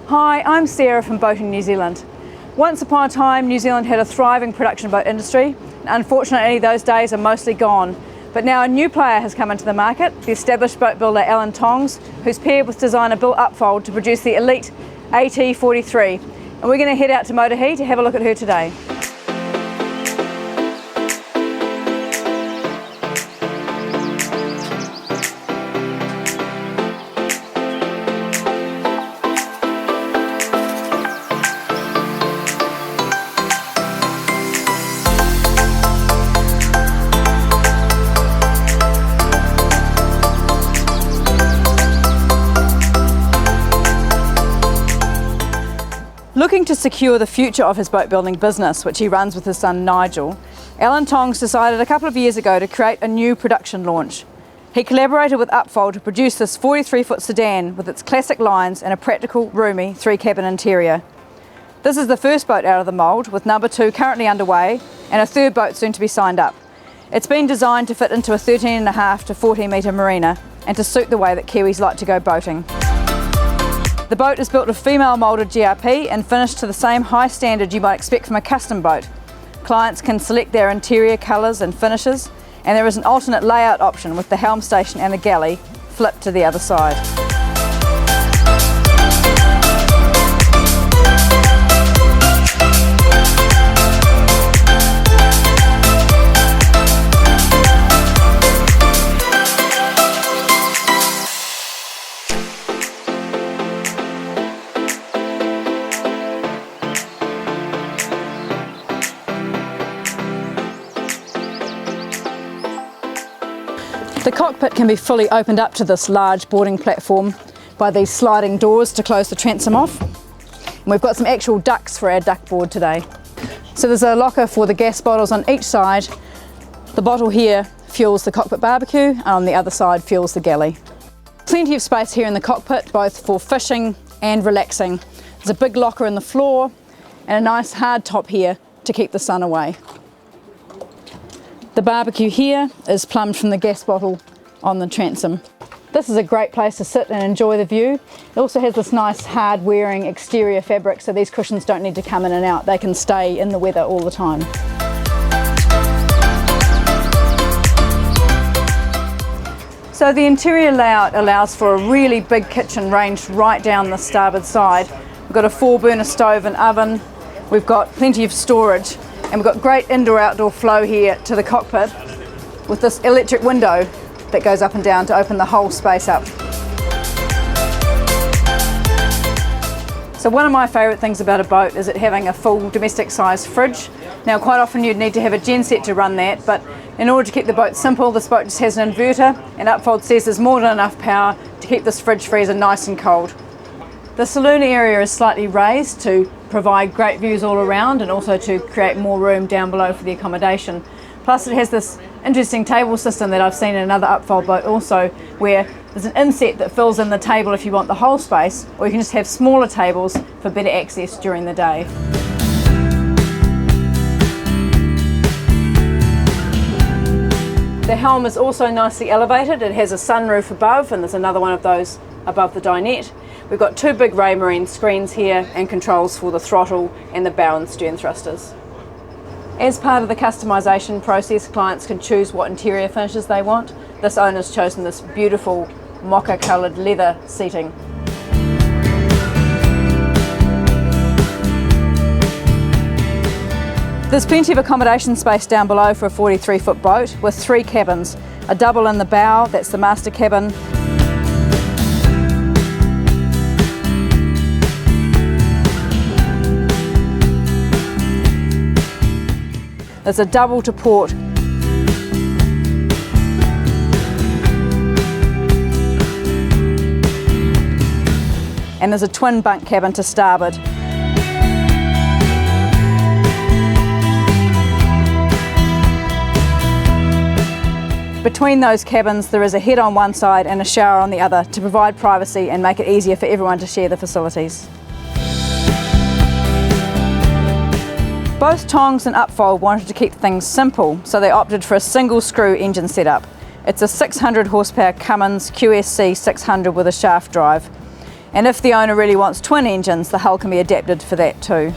Hi, I'm Sarah from Boating New Zealand. Once upon a time, New Zealand had a thriving production boat industry. Unfortunately, those days are mostly gone. But now a new player has come into the market, the established boat builder Ellen Tongs, who's paired with designer Bill Upfold to produce the elite AT43. And we're going to head out to Motuhi to have a look at her today. Looking to secure the future of his boat building business, which he runs with his son Nigel, Ellen Tongs decided a couple of years ago to create a new production launch. He collaborated with Upfold to produce this 43-foot sedan with its classic lines and a practical, roomy 3-cabin interior. This is the first boat out of the mould, with number 2 currently underway and a third boat soon to be signed up. It's been designed to fit into a 13.5 to 14 metre marina and to suit the way that Kiwis like to go boating. The boat is built of female moulded GRP and finished to the same high standard you might expect from a custom boat. Clients can select their interior colours and finishes, and there is an alternate layout option with the helm station and the galley flipped to the other side. The cockpit can be fully opened up to this large boarding platform by these sliding doors to close the transom off. And we've got some actual ducts for our duck board today. So there's a locker for the gas bottles on each side. The bottle here fuels the cockpit barbecue, and on the other side fuels the galley. Plenty of space here in the cockpit, both for fishing and relaxing. There's a big locker in the floor and a nice hard top here to keep the sun away. The barbecue here is plumbed from the gas bottle on the transom. This is a great place to sit and enjoy the view. It also has this nice hard wearing exterior fabric, so these cushions don't need to come in and out. They can stay in the weather all the time. So the interior layout allows for a really big kitchen ranged right down the starboard side. We've got a 4-burner stove and oven. We've got plenty of storage. And we've got great indoor-outdoor flow here to the cockpit with this electric window that goes up and down to open the whole space up. So one of my favourite things about a boat is it having a full domestic sized fridge. Now quite often you'd need to have a genset to run that, but in order to keep the boat simple, this boat just has an inverter, and Upfold says there's more than enough power to keep this fridge freezer nice and cold. The saloon area is slightly raised to provide great views all around and also to create more room down below for the accommodation. Plus it has this interesting table system that I've seen in another Upfold boat also, where there's an inset that fills in the table if you want the whole space, or you can just have smaller tables for better access during the day. The helm is also nicely elevated. It has a sunroof above, and there's another one of those above the dinette. We've got 2 big Raymarine screens here and controls for the throttle and the bow and stern thrusters. As part of the customisation process, clients can choose what interior finishes they want. This owner's chosen this beautiful mocha coloured leather seating. There's plenty of accommodation space down below for a 43-foot boat with 3 cabins. A double in the bow, that's the master cabin. There's a double to port. And there's a twin bunk cabin to starboard. Between those cabins there is a head on one side and a shower on the other to provide privacy and make it easier for everyone to share the facilities. Both Tongs and Upfold wanted to keep things simple, so they opted for a single screw engine setup. It's a 600 horsepower Cummins QSC 600 with a shaft drive. And if the owner really wants twin engines, the hull can be adapted for that too.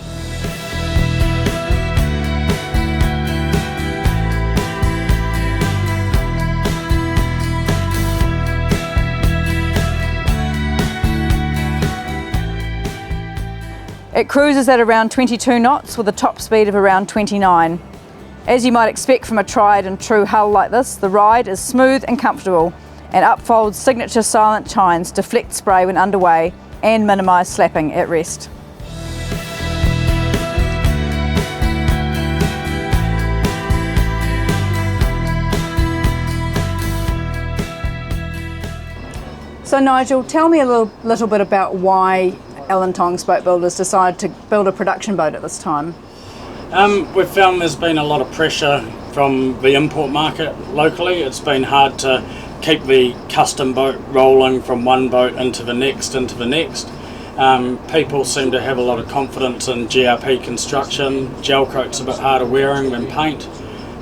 It cruises at around 22 knots with a top speed of around 29. As you might expect from a tried and true hull like this, the ride is smooth and comfortable, and Upfold's signature silent chines deflect spray when underway and minimise slapping at rest. So Nigel, tell me a little bit about why Ell & Tongs boat builders decided to build a production boat at this time. We've found there's been a lot of pressure from the import market locally. It's been hard to keep the custom boat rolling from one boat into the next. People seem to have a lot of confidence in GRP construction. Gel coat's a bit harder wearing than paint.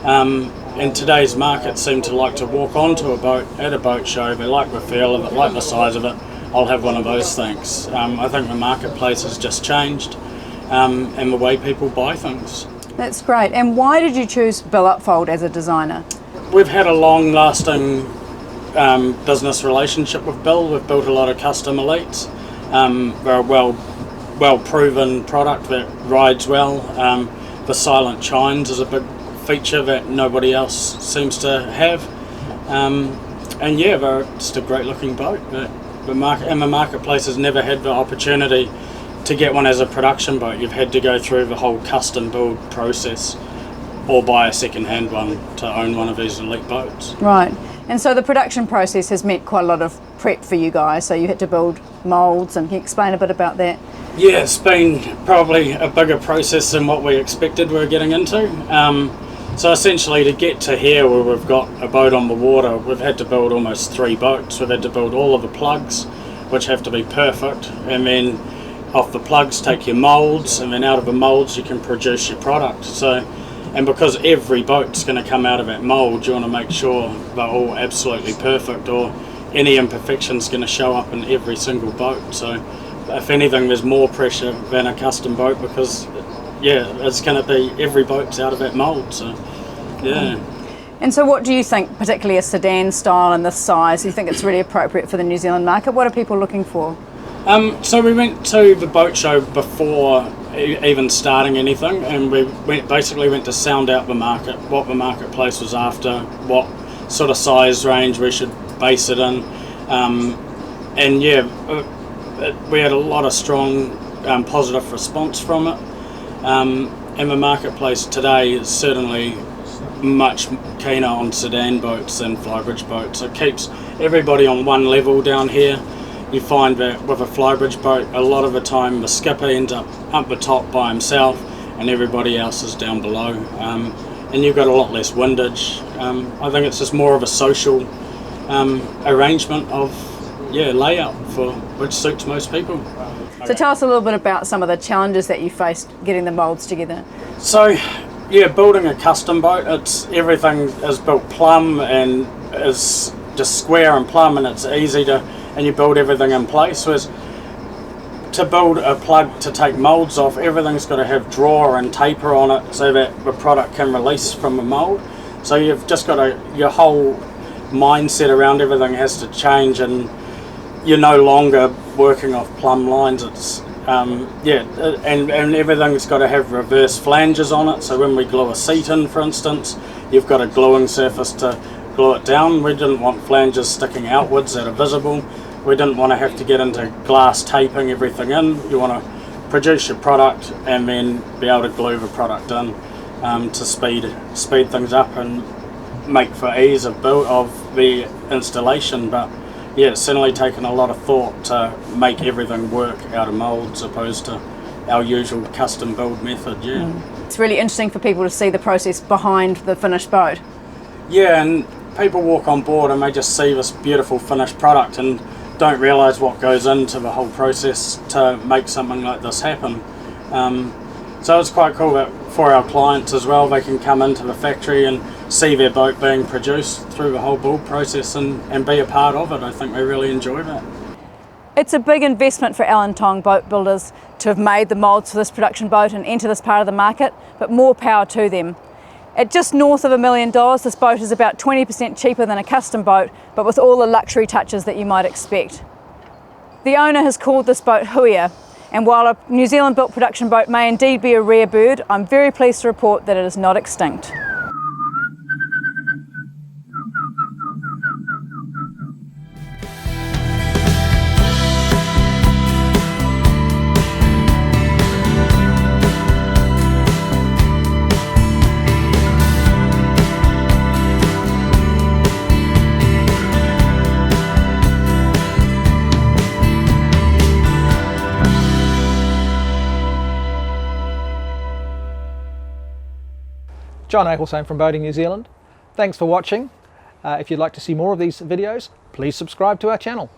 In today's market seem to like to walk onto a boat at a boat show. They like the feel of it, like the size of it. I'll have one of those things. I think the marketplace has just changed, and the way people buy things. That's great. And why did you choose Bill Upfold as a designer? We've had a long-lasting business relationship with Bill. We've built a lot of custom elites. They're a well-proven product that rides well. The silent chines is a big feature that nobody else seems to have. And yeah, they're just a great-looking boat. The marketplace has never had the opportunity to get one as a production boat. You've had to go through the whole custom build process or buy a second-hand one to own one of these elite boats. Right. And so the production process has meant quite a lot of prep for you guys. So you had to build moulds, and can you explain a bit about that? Yeah, it's been probably a bigger process than what we expected we were getting into. So essentially, to get to here where we've got a boat on the water, we've had to build almost 3 boats. We've had to build all of the plugs, which have to be perfect, and then off the plugs take your moulds, and then out of the moulds you can produce your product. So, and because every boat's going to come out of that mould, you want to make sure they're all absolutely perfect, or any imperfection's going to show up in every single boat. So if anything, there's more pressure than a custom boat, because yeah, it's going to be every boat's out of that mould. So yeah. And so what do you think, particularly a sedan style in this size, do you think it's really appropriate for the New Zealand market? What are people looking for? So we went to the boat show before even starting anything, and we basically went to sound out the market, what the marketplace was after, what sort of size range we should base it in, and yeah, we had a lot of strong positive response from it, and the marketplace today is certainly much keener on sedan boats than flybridge boats. It keeps everybody on one level down here. You find that with a flybridge boat, a lot of the time the skipper ends up the top by himself and everybody else is down below, and you've got a lot less windage. I think it's just more of a social arrangement of layout for which suits most people. So tell us a little bit about some of the challenges that you faced getting the moulds together. So yeah, building a custom boat, it's everything is built plumb and is just square and plumb, and it's easy to, and you build everything in place. Whereas to build a plug to take moulds off, everything's got to have drawer and taper on it so that the product can release from the mould. So you've just got to, your whole mindset around everything has to change, and you're no longer working off plumb lines. It's and everything's got to have reverse flanges on it. So when we glue a seat in, for instance, you've got a gluing surface to glue it down. We didn't want flanges sticking outwards that are visible. We didn't want to have to get into glass taping everything in. You want to produce your product and then be able to glue the product in to speed things up and make for ease of build of the installation. But yeah, it's certainly taken a lot of thought to make everything work out of moulds opposed to our usual custom build method. It's really interesting for people to see the process behind the finished boat. Yeah, and people walk on board and they just see this beautiful finished product and don't realise what goes into the whole process to make something like this happen. So it's quite cool that for our clients as well, they can come into the factory and see their boat being produced through the whole build process and be a part of it. I think they really enjoy that. It's a big investment for Ell & Tong boat builders to have made the moulds for this production boat and enter this part of the market, but more power to them. At just north of $1 million, this boat is about 20% cheaper than a custom boat, but with all the luxury touches that you might expect. The owner has called this boat Huia, and while a New Zealand built production boat may indeed be a rare bird, I'm very pleased to report that it is not extinct. John Ecclestone from Boating New Zealand. Thanks for watching. If you'd like to see more of these videos, please subscribe to our channel.